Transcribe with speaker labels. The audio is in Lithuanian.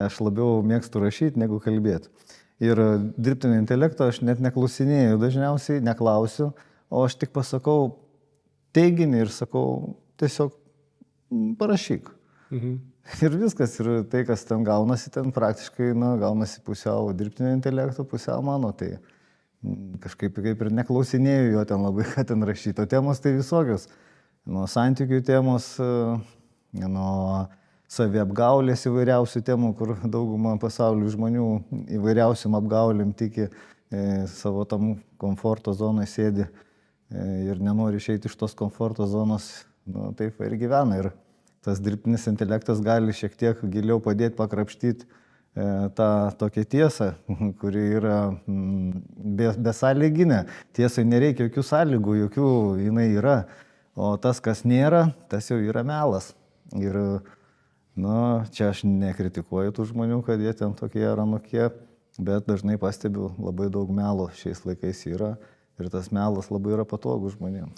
Speaker 1: Aš labiau mėgstu rašyti negu kalbėti. Ir dirbtinio intelekto aš net neklausinėju, dažniausiai neklausiu, o aš tik pasakau teiginį ir sakau tiesiog parašyk. Ir viskas, ir tai, kas ten gaunasi, ten praktiškai gaunasi pusiau dirbtinio intelekto, pusiau mano. Tai kažkaip kaip ir neklausinėjau jo ten labai, ką ten rašyti. O temos tai visokios. Nuo santykių temos, nuo saviapgaulės įvairiausių temų, kur dauguma pasaulio žmonių įvairiausiam apgaulėm tiki, savo tam komforto zonoje sėdi ir nenori išeiti iš tos komforto zonos, taip ir gyvena. Ir tas dirbtinis intelektas gali šiek tiek giliau padėti pakrapštyti tą tokią tiesą, kuri yra besąlyginė. Tiesai nereikia jokių sąlygų, jinai yra. O tas, kas nėra, tas jau yra melas. Ir čia aš nekritikuoju tų žmonių, kad jie ten tokie ar anokie, bet dažnai pastebiu, labai daug melo šiais laikais yra ir tas melas labai yra patogus žmonėms.